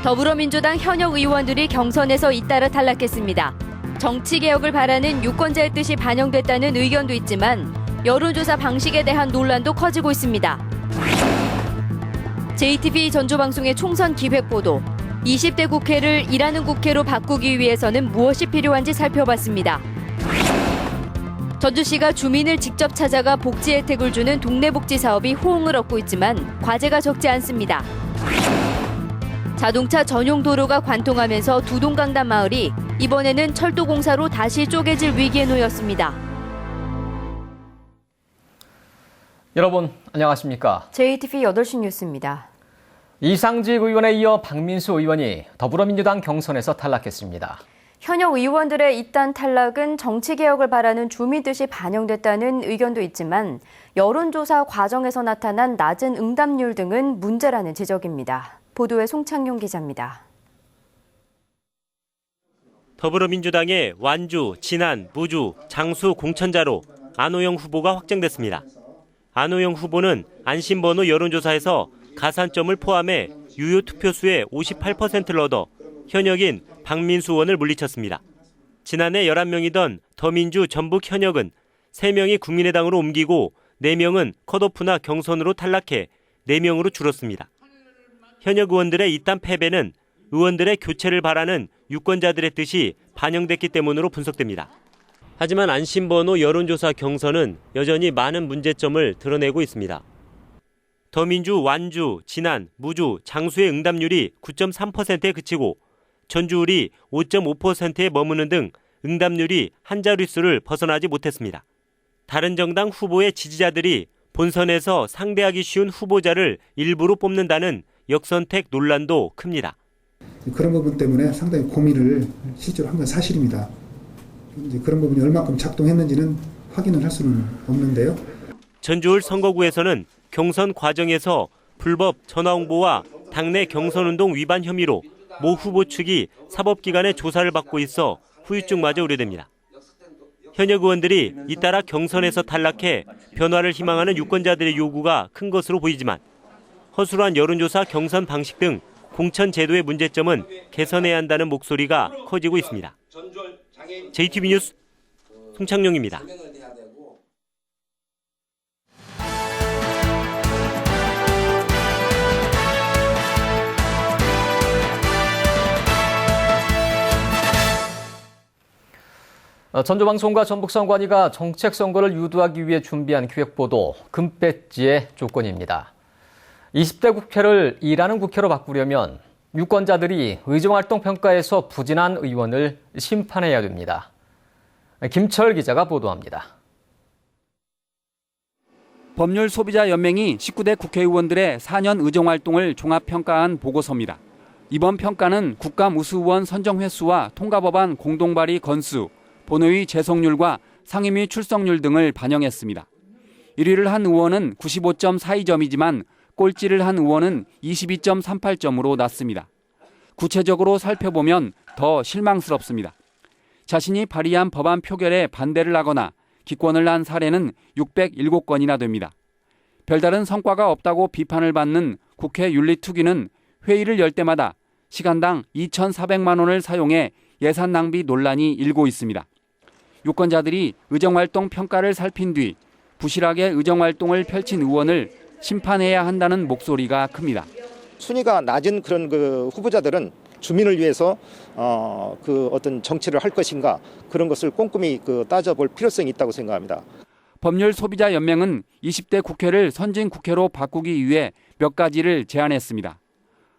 더불어민주당 현역 의원들이 경선에서 잇따라 탈락했습니다. 정치개혁을 바라는 유권자의 뜻이 반영됐다는 의견도 있지만 여론조사 방식에 대한 논란도 커지고 있습니다. JTBC 전주방송의 총선 기획보도, 20대 국회를 일하는 국회로 바꾸기 위해서는 무엇이 필요한지 살펴봤습니다. 전주시가 주민을 직접 찾아가 복지 혜택을 주는 동네복지 사업이 호응을 얻고 있지만 과제가 적지 않습니다. 자동차 전용 도로가 관통하면서 두동강단 마을이 이번에는 철도 공사로 다시 쪼개질 위기에 놓였습니다. 여러분 안녕하십니까? JTBC 8시 뉴스입니다. 이상직 의원에 이어 박민수 의원이 더불어민주당 경선에서 탈락했습니다. 현역 의원들의 잇단 탈락은 정치개혁을 바라는 주민 뜻이 반영됐다는 의견도 있지만 여론조사 과정에서 나타난 낮은 응답률 등은 문제라는 지적입니다. 보도에 송창용 기자입니다. 더불어민주당의 완주, 진안, 무주, 장수 공천자로 안호영 후보가 확정됐습니다. 안호영 후보는 안심번호 여론조사에서 가산점을 포함해 유효 투표수의 58%를 얻어 현역인 박민수 의원을 물리쳤습니다. 지난해 11명이던 더민주 전북 현역은 3명이 국민의당으로 옮기고 4명은 컷오프나 경선으로 탈락해 4명으로 줄었습니다. 현역 의원들의 잇단 패배는 의원들의 교체를 바라는 유권자들의 뜻이 반영됐기 때문으로 분석됩니다. 하지만 안심번호 여론조사 경선은 여전히 많은 문제점을 드러내고 있습니다. 더민주, 완주, 진안, 무주, 장수의 응답률이 9.3%에 그치고 전주울이 5.5%에 머무는 등 응답률이 한 자릿수를 벗어나지 못했습니다. 다른 정당 후보의 지지자들이 본선에서 상대하기 쉬운 후보자를 일부러 뽑는다는 역선택 논란도 큽니다. 그런 부분 때문에 상당히 고민을 실제로 한 건 사실입니다. 이제 그런 부분이 얼마큼 작동했는지는 확인을 할 수는 없는데요. 전주울 선거구에서는 경선 과정에서 불법 전화홍보와 당내 경선운동 위반 혐의로 모 후보 측이 사법기관의 조사를 받고 있어 후유증마저 우려됩니다. 현역 의원들이 잇따라 경선에서 탈락해 변화를 희망하는 유권자들의 요구가 큰 것으로 보이지만 허술한 여론조사 경선 방식 등 공천 제도의 문제점은 개선해야 한다는 목소리가 커지고 있습니다. JTBC 뉴스 송창용입니다. 전주방송과 전북선관위가 정책선거를 유도하기 위해 준비한 기획보도 금배지의 조건입니다. 20대 국회를 일하는 국회로 바꾸려면 유권자들이 의정활동 평가에서 부진한 의원을 심판해야 됩니다. 김철 기자가 보도합니다. 법률소비자연맹이 19대 국회의원들의 4년 의정활동을 종합평가한 보고서입니다. 이번 평가는 국감우수의원 선정 횟수와 통과법안 공동발의 건수, 본회의 재속률과 상임위 출석률 등을 반영했습니다. 1위를 한 의원은 95.42점이지만 꼴찌를 한 의원은 22.38점으로 낮습니다. 구체적으로 살펴보면 더 실망스럽습니다. 자신이 발의한 법안 표결에 반대를 하거나 기권을 한 사례는 607건이나 됩니다. 별다른 성과가 없다고 비판을 받는 국회 윤리특위는 회의를 열 때마다 시간당 2,400만 원을 사용해 예산 낭비 논란이 일고 있습니다. 유권자들이 의정활동 평가를 살핀 뒤 부실하게 의정활동을 펼친 의원을 심판해야 한다는 목소리가 큽니다. 순위가 낮은 그런 후보자들은 주민을 위해서 어떤 정치를 할 것인가 그런 것을 꼼꼼히 따져볼 필요성이 있다고 생각합니다. 법률소비자연맹은 20대 국회를 선진국회로 바꾸기 위해 몇 가지를 제안했습니다.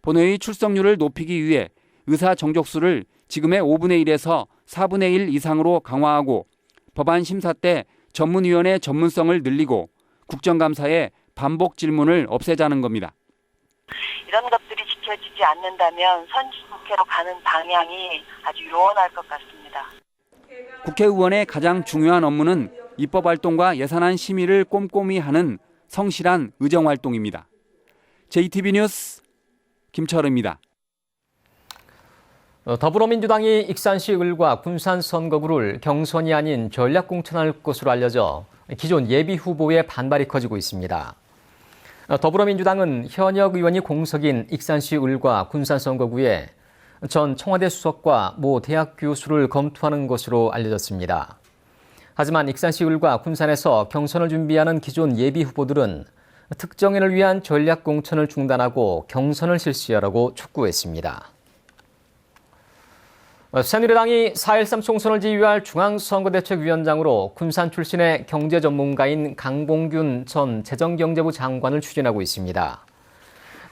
본회의 출석률을 높이기 위해 의사 정족수를 지금의 5분의 1에서 4분의 1 이상으로 강화하고 법안 심사 때 전문위원회 전문성을 늘리고 국정감사에 반복 질문을 없애자는 겁니다. 이런 것들이 지켜지지 않는다면 선진국회로 가는 방향이 아주 요원할 것 같습니다. 국회의원의 가장 중요한 업무는 입법활동과 예산안 심의를 꼼꼼히 하는 성실한 의정활동입니다. JTBC 뉴스 김철우입니다. 더불어민주당이 익산시 을과 군산 선거구를 경선이 아닌 전략공천할 것으로 알려져 기존 예비 후보의 반발이 커지고 있습니다. 더불어민주당은 현역 의원이 공석인 익산시 을과 군산 선거구에 전 청와대 수석과 모 대학 교수를 검토하는 것으로 알려졌습니다. 하지만 익산시 을과 군산에서 경선을 준비하는 기존 예비 후보들은 특정인을 위한 전략 공천을 중단하고 경선을 실시하라고 촉구했습니다. 새누리당이 4.13 총선을 지휘할 중앙선거대책위원장으로 군산 출신의 경제 전문가인 강봉균 전 재정경제부 장관을 추진하고 있습니다.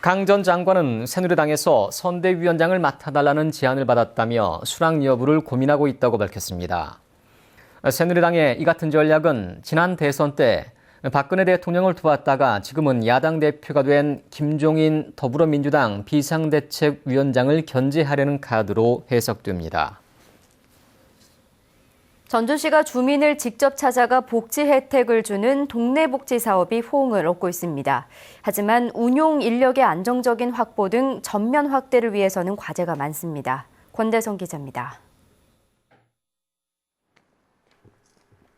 강 전 장관은 새누리당에서 선대위원장을 맡아달라는 제안을 받았다며 수락 여부를 고민하고 있다고 밝혔습니다. 새누리당의 이 같은 전략은 지난 대선 때 박근혜 대통령을 도왔다가 지금은 야당 대표가 된 김종인 더불어민주당 비상대책위원장을 견제하려는 카드로 해석됩니다. 전주시가 주민을 직접 찾아가 복지 혜택을 주는 동네복지 사업이 호응을 얻고 있습니다. 하지만 운용 인력의 안정적인 확보 등 전면 확대를 위해서는 과제가 많습니다. 권대성 기자입니다.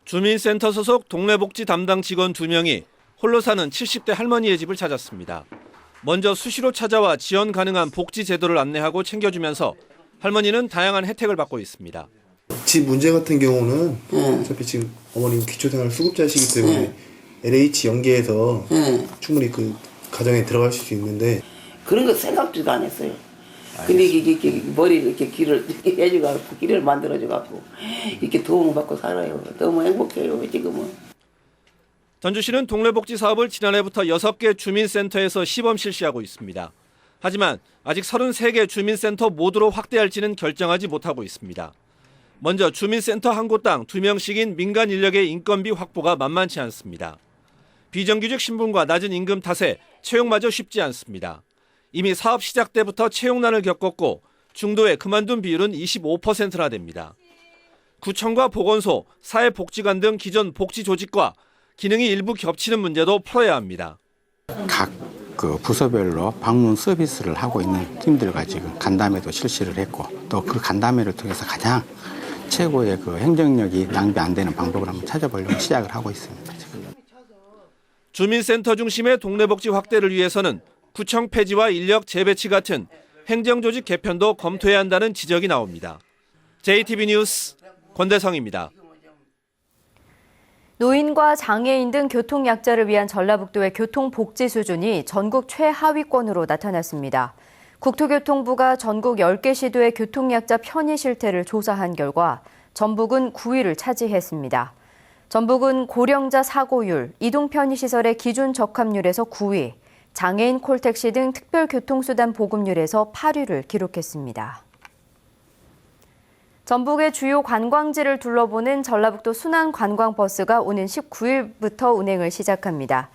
주민센터 소속 동네복지 담당 직원 2명이 홀로 사는 70대 할머니의 집을 찾았습니다. 먼저 수시로 찾아와 지원 가능한 복지 제도를 안내하고 챙겨주면서 할머니는 다양한 혜택을 받고 있습니다. 집 문제 같은 경우는 어차피 지금 어머님 기초생활 수급자시기 때문에 LH 연계해서 충분히 그 가정에 들어갈 수 있는데 그런 거 생각지도 안 했어요. 근데 이게 머리를 이렇게 길을 해줘갖고 길을 만들어줘갖고 이렇게 도움을 받고 살아요. 너무 행복해요 지금은. 전주시는 동네복지 사업을 지난해부터 6개 주민센터에서 시범 실시하고 있습니다. 하지만 아직 33개 주민센터 모두로 확대할지는 결정하지 못하고 있습니다. 먼저 주민센터 한 곳당 2명씩인 민간 인력의 인건비 확보가 만만치 않습니다. 비정규직 신분과 낮은 임금 탓에 채용마저 쉽지 않습니다. 이미 사업 시작 때부터 채용난을 겪었고 중도에 그만둔 비율은 25%나 됩니다. 구청과 보건소, 사회복지관 등 기존 복지 조직과 기능이 일부 겹치는 문제도 풀어야 합니다. 각 부서별로 방문 서비스를 하고 있는 팀들과 지금 간담회도 실시를 했고 또 그 간담회를 통해서 가장 최고의 행정력이 낭비 안 되는 방법을 한번 찾아보려고 시작을 하고 있습니다. 지금. 주민센터 중심의 동네복지 확대를 위해서는 구청 폐지와 인력 재배치 같은 행정조직 개편도 검토해야 한다는 지적이 나옵니다. JTB 뉴스 권대성입니다. 노인과 장애인 등 교통약자를 위한 전라북도의 교통복지 수준이 전국 최하위권으로 나타났습니다. 국토교통부가 전국 10개 시도의 교통약자 편의 실태를 조사한 결과 전북은 9위를 차지했습니다. 전북은 고령자 사고율, 이동 편의시설의 기준 적합률에서 9위, 장애인 콜택시 등 특별교통수단 보급률에서 8위를 기록했습니다. 전북의 주요 관광지를 둘러보는 전라북도 순환관광버스가 오는 19일부터 운행을 시작합니다.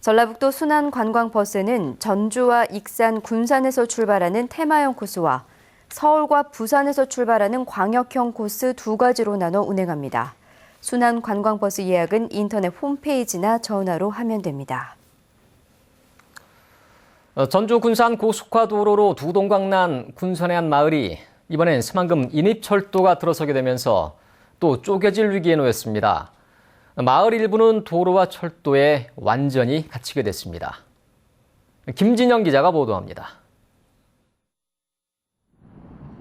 전라북도 순환관광버스는 전주와 익산, 군산에서 출발하는 테마형 코스와 서울과 부산에서 출발하는 광역형 코스 2가지로 나눠 운행합니다. 순환관광버스 예약은 인터넷 홈페이지나 전화로 하면 됩니다. 전주 군산 고속화도로로 두 동강 난 군산의 한 마을이 이번엔 새만금 인입철도가 들어서게 되면서 또 쪼개질 위기에 놓였습니다. 마을 일부는 도로와 철도에 완전히 갇히게 됐습니다. 김진영 기자가 보도합니다.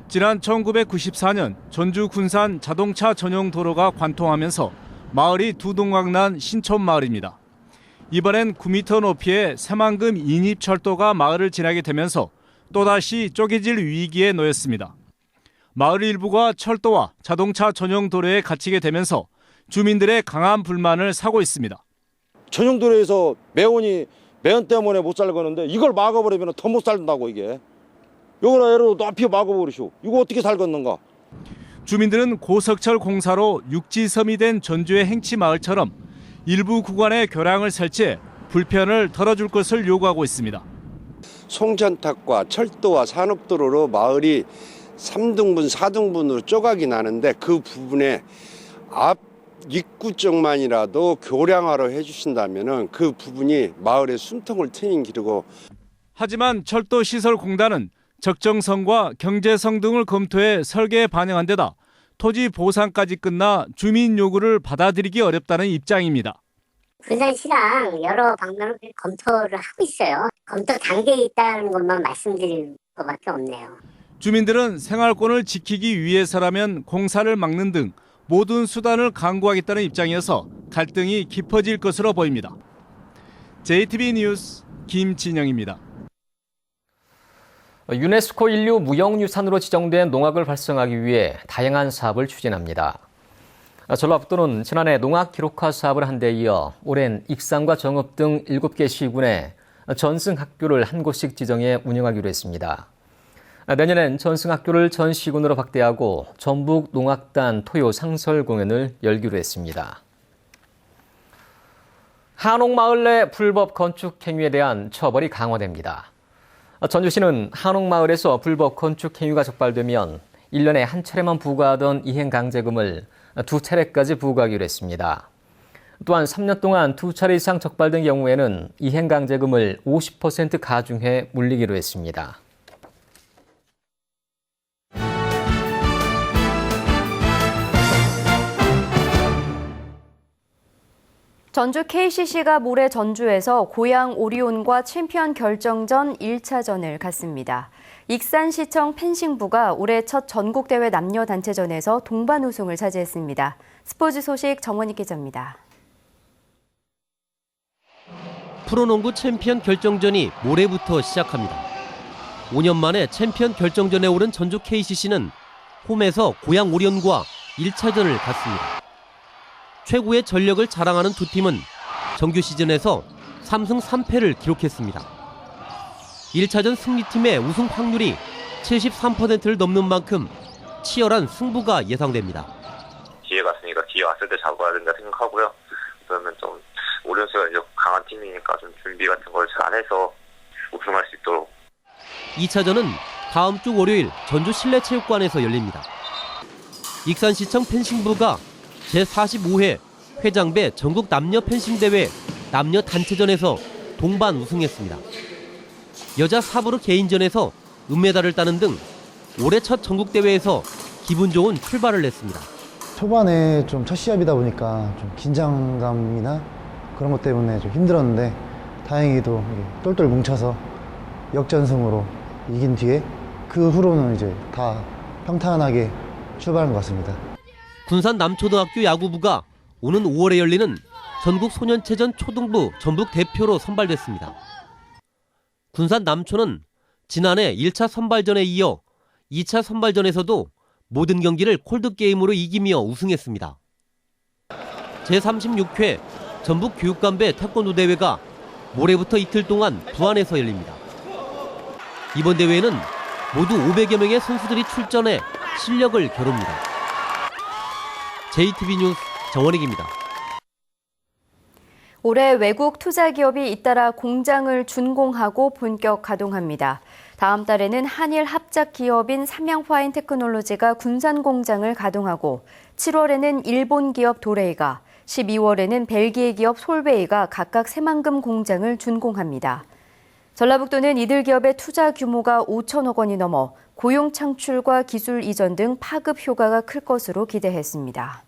지난 1994년 전주 군산 자동차 전용 도로가 관통하면서 마을이 두 동강 난 신촌마을입니다. 이번엔 9m 높이의 새만금 인입철도가 마을을 지나게 되면서 또다시 쪼개질 위기에 놓였습니다. 마을 일부가 철도와 자동차 전용 도로에 갇히게 되면서 주민들의 강한 불만을 사고 있습니다. 전용 도로에서 매연 때문에 못 살겠는데 이걸 막아버리면 더 못 살는다고 이게. 여기라 예로 높이 막아버리쇼. 이거 어떻게 살겠는가. 주민들은 고석철 공사로 육지섬이 된 전주의 행치마을처럼 일부 구간에 교량을 설치해 불편을 덜어줄 것을 요구하고 있습니다. 송전탑과 철도와 산업도로로 마을이 3등분, 4등분으로 쪼각이 나는데 그 부분에 앞 입구 쪽만이라도 교량화로 해주신다면 그 부분이 마을의 숨통을 트인 길이고. 하지만 철도시설공단은 적정성과 경제성 등을 검토해 설계에 반영한 데다 토지 보상까지 끝나 주민 요구를 받아들이기 어렵다는 입장입니다. 군산시랑 여러 방면을 검토를 하고 있어요. 검토 단계에 있다는 것만 말씀드릴 것밖에 없네요. 주민들은 생활권을 지키기 위해서라면 공사를 막는 등 모든 수단을 강구하겠다는 입장이어서 갈등이 깊어질 것으로 보입니다. JTB 뉴스 김진영입니다. 유네스코 인류 무형유산으로 지정된 농악을 발송하기 위해 다양한 사업을 추진합니다. 전라북도는 지난해 농악 기록화 사업을 한 데 이어 올해는 익산과 정읍 등 7개 시군에 전승학교를 한 곳씩 지정해 운영하기로 했습니다. 내년엔 전승학교를 전 시군으로 확대하고 전북 농악단 토요 상설 공연을 열기로 했습니다. 한옥마을 내 불법 건축 행위에 대한 처벌이 강화됩니다. 전주시는 한옥마을에서 불법 건축 행위가 적발되면 1년에 한 차례만 부과하던 이행강제금을 2차례까지 부과하기로 했습니다. 또한 3년 동안 2차례 이상 적발된 경우에는 이행강제금을 50% 가중해 물리기로 했습니다. 전주 KCC가 모레 전주에서 고양 오리온과 챔피언 결정전 1차전을 갖습니다. 익산시청 펜싱부가 올해 첫 전국대회 남녀단체전에서 동반 우승을 차지했습니다. 스포츠 소식 정원희 기자입니다. 프로농구 챔피언 결정전이 모레부터 시작합니다. 5년 만에 챔피언 결정전에 오른 전주 KCC는 홈에서 고양 오리온과 1차전을 갖습니다. 최고의 전력을 자랑하는 두 팀은 정규 시즌에서 3승 3패를 기록했습니다. 1차전 승리팀의 우승 확률이 73%를 넘는 만큼 치열한 승부가 예상됩니다. 기회가 있으니까 기회 왔을 때 잡아야 된다 생각하고요. 그러면 좀 오리온스가 이제 강한 팀이니까 좀 준비 같은 걸 잘 해서 우승할 수 있도록. 2차전은 다음 주 월요일 전주 실내체육관에서 열립니다. 익산시청 펜싱부가 제45회 회장배 전국 남녀 펜싱대회 남녀 단체전에서 동반 우승했습니다. 여자 사부르 개인전에서 은메달을 따는 등 올해 첫 전국대회에서 기분 좋은 출발을 냈습니다. 초반에 좀 첫 시합이다 보니까 좀 긴장감이나 그런 것 때문에 좀 힘들었는데 다행히도 똘똘 뭉쳐서 역전승으로 이긴 뒤에 그 후로는 이제 다 평탄하게 출발한 것 같습니다. 군산 남초등학교 야구부가 오는 5월에 열리는 전국 소년체전 초등부 전북 대표로 선발됐습니다. 군산 남초는 지난해 1차 선발전에 이어 2차 선발전에서도 모든 경기를 콜드게임으로 이기며 우승했습니다. 제36회 전북 교육감배 태권도 대회가 모레부터 이틀 동안 부안에서 열립니다. 이번 대회는 모두 500여 명의 선수들이 출전해 실력을 겨룹니다. JTB 뉴스 정원익입니다. 올해 외국 투자 기업이 잇따라 공장을 준공하고 본격 가동합니다. 다음 달에는 한일 합작 기업인 삼양파인 테크놀로지가 군산 공장을 가동하고 7월에는 일본 기업 도레이가, 12월에는 벨기에 기업 솔베이가 각각 새만금 공장을 준공합니다. 전라북도는 이들 기업의 투자 규모가 5천억 원이 넘어 고용 창출과 기술 이전 등 파급 효과가 클 것으로 기대했습니다.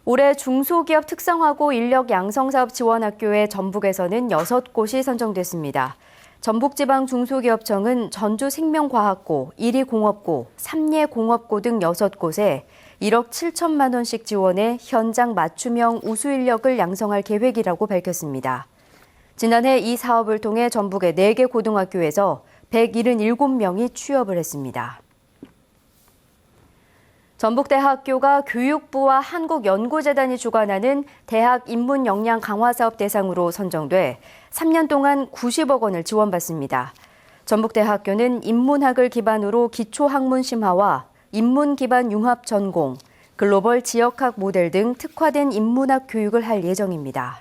올해 중소기업 특성화고 인력 양성사업 지원학교에 전북에서는 6곳이 선정됐습니다. 전북지방중소기업청은 전주생명과학고, 이리공업고, 삼례공업고 등 6곳에 1억 7천만 원씩 지원해 현장 맞춤형 우수 인력을 양성할 계획이라고 밝혔습니다. 지난해 이 사업을 통해 전북의 4개 고등학교에서 177명이 취업을 했습니다. 전북대학교가 교육부와 한국연구재단이 주관하는 대학 인문 역량 강화 사업 대상으로 선정돼 3년 동안 90억 원을 지원받습니다. 전북대학교는 인문학을 기반으로 기초학문 심화와 인문 기반 융합 전공, 글로벌 지역학 모델 등 특화된 인문학 교육을 할 예정입니다.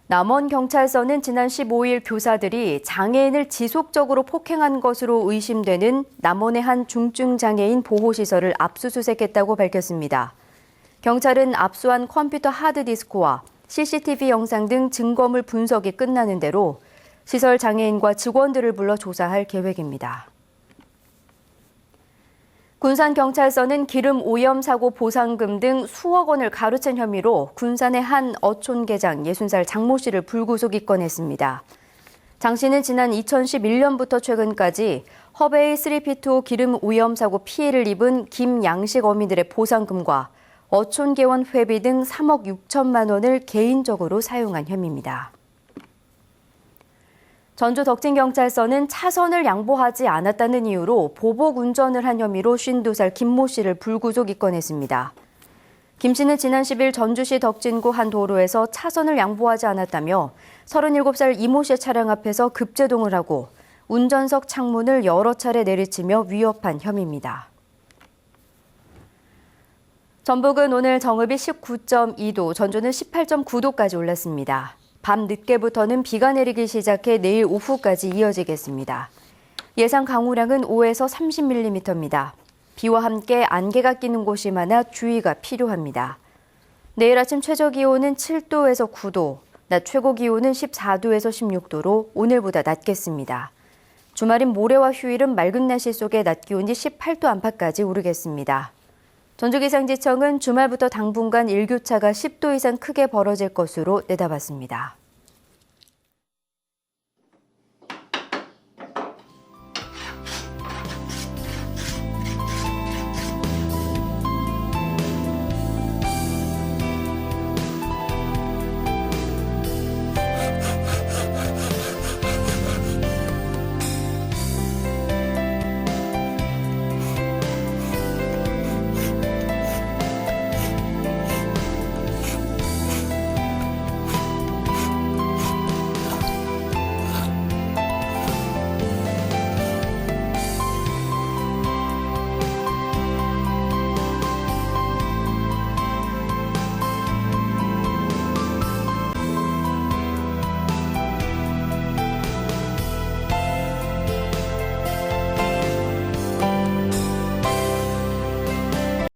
남원경찰서는 지난 15일 교사들이 장애인을 지속적으로 폭행한 것으로 의심되는 남원의 한 중증장애인 보호시설을 압수수색했다고 밝혔습니다. 경찰은 압수한 컴퓨터 하드디스크와 CCTV 영상 등 증거물 분석이 끝나는 대로 시설 장애인과 직원들을 불러 조사할 계획입니다. 군산경찰서는 기름 오염 사고 보상금 등 수억 원을 가로챈 혐의로 군산의 한 어촌계장 60살 장모 씨를 불구속 입건했습니다. 장 씨는 지난 2011년부터 최근까지 허베이 3P2O 기름 오염 사고 피해를 입은 김양식 어민들의 보상금과 어촌개원 회비 등 3억 6천만 원을 개인적으로 사용한 혐의입니다. 전주 덕진경찰서는 차선을 양보하지 않았다는 이유로 보복 운전을 한 혐의로 52살 김모 씨를 불구속 입건했습니다. 김 씨는 지난 10일 전주시 덕진구 한 도로에서 차선을 양보하지 않았다며 37살 이모 씨의 차량 앞에서 급제동을 하고 운전석 창문을 여러 차례 내리치며 위협한 혐의입니다. 전북은 오늘 정읍이 19.2도, 전주는 18.9도까지 올랐습니다. 밤 늦게부터는 비가 내리기 시작해 내일 오후까지 이어지겠습니다. 예상 강우량은 5에서 30mm입니다. 비와 함께 안개가 끼는 곳이 많아 주의가 필요합니다. 내일 아침 최저기온은 7도에서 9도, 낮 최고기온은 14도에서 16도로 오늘보다 낮겠습니다. 주말인 모레와 휴일은 맑은 날씨 속에 낮 기온이 18도 안팎까지 오르겠습니다. 전주기상지청은 주말부터 당분간 일교차가 10도 이상 크게 벌어질 것으로 내다봤습니다.